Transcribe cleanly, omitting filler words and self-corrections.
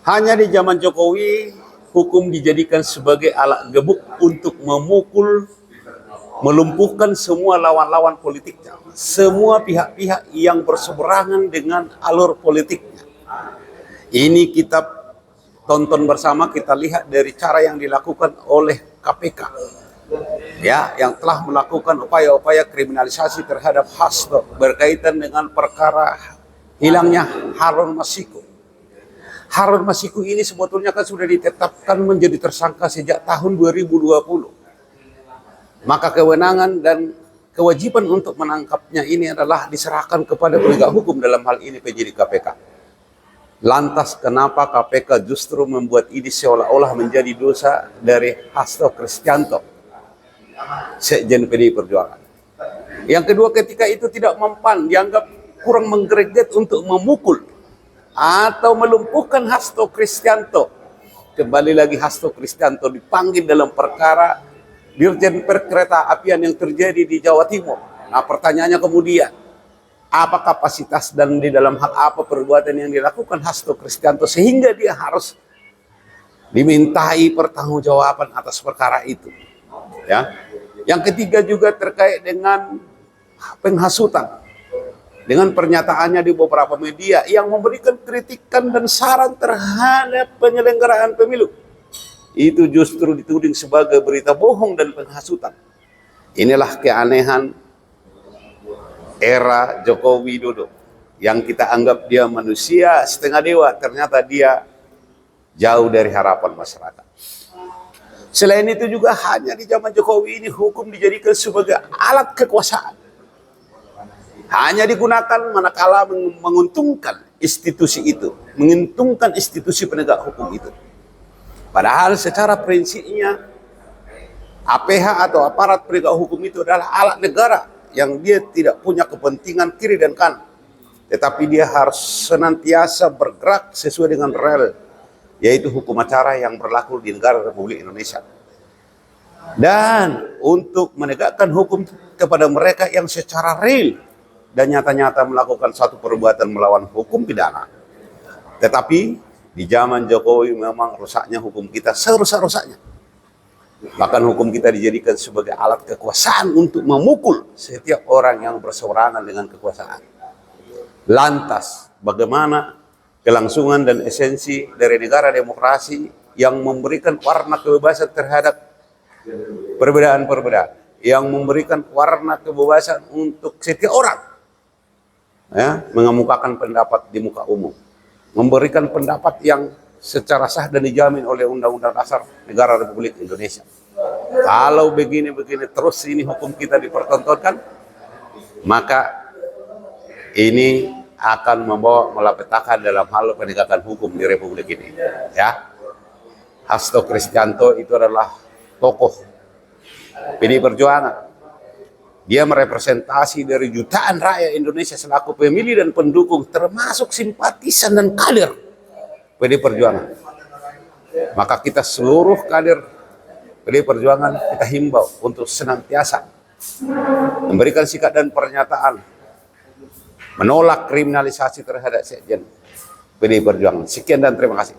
Hanya di zaman Jokowi, hukum dijadikan sebagai alat gebuk untuk memukul, melumpuhkan semua lawan-lawan politiknya, semua pihak-pihak yang berseberangan dengan alur politiknya. Ini kita tonton bersama, kita lihat dari cara yang dilakukan oleh KPK, ya, yang telah melakukan upaya-upaya kriminalisasi terhadap Hasto berkaitan dengan perkara hilangnya Harun Masiku. Harun Masiku ini sebetulnya kan sudah ditetapkan menjadi tersangka sejak tahun 2020. Maka kewenangan dan kewajiban untuk menangkapnya ini adalah diserahkan kepada penegak hukum, dalam hal ini penyidik KPK. Lantas kenapa KPK justru membuat ini seolah-olah menjadi dosa dari Hasto Kristianto, Sekjen PDI Perjuangan. Yang kedua, ketika itu tidak mempan, dianggap kurang menggereget untuk memukul atau melumpuhkan Hasto Kristianto. Kembali lagi Hasto Kristianto dipanggil dalam perkara Dirjen Perkereta Apian yang terjadi di Jawa Timur. Nah, pertanyaannya kemudian, apa kapasitas dan di dalam hal apa perbuatan yang dilakukan Hasto Kristianto sehingga dia harus dimintai pertanggungjawaban atas perkara itu? Ya. Yang ketiga juga terkait dengan penghasutan. Dengan pernyataannya di beberapa media yang memberikan kritikan dan saran terhadap penyelenggaraan pemilu, itu justru dituding sebagai berita bohong dan penghasutan. Inilah keanehan era Joko Widodo, yang kita anggap dia manusia setengah dewa, ternyata dia jauh dari harapan masyarakat. Selain itu juga hanya di zaman Jokowi ini hukum dijadikan sebagai alat kekuasaan. Hanya digunakan manakala menguntungkan institusi itu, menguntungkan institusi penegak hukum itu. Padahal secara prinsipnya APH atau aparat penegak hukum itu adalah alat negara yang dia tidak punya kepentingan kiri dan kanan, tetapi dia harus senantiasa bergerak sesuai dengan rel, yaitu hukum acara yang berlaku di negara Republik Indonesia. Dan untuk menegakkan hukum kepada mereka yang secara real dan nyata-nyata melakukan suatu perbuatan melawan hukum pidana. Tetapi di zaman Jokowi memang rusaknya hukum kita serusak-rusaknya. Bahkan hukum kita dijadikan sebagai alat kekuasaan untuk memukul setiap orang yang berseberangan dengan kekuasaan. Lantas, bagaimana kelangsungan dan esensi dari negara demokrasi yang memberikan warna kebebasan terhadap perbedaan-perbedaan, yang memberikan warna kebebasan untuk setiap orang, ya, mengemukakan pendapat di muka umum, memberikan pendapat yang secara sah dan dijamin oleh Undang-Undang Dasar Negara Republik Indonesia. Kalau begini-begini terus ini hukum kita dipertontonkan, maka ini akan membawa malapetaka dalam hal penegakan hukum di Republik ini. Ya, Hasto Kristianto itu adalah tokoh PDI Perjuangan. Dia merepresentasi dari jutaan rakyat Indonesia selaku pemilih dan pendukung, termasuk simpatisan dan kader PDI Perjuangan. Maka kita seluruh kader PDI Perjuangan kita himbau untuk senantiasa memberikan sikap dan pernyataan menolak kriminalisasi terhadap Sekjen PDI Perjuangan. Sekian dan terima kasih.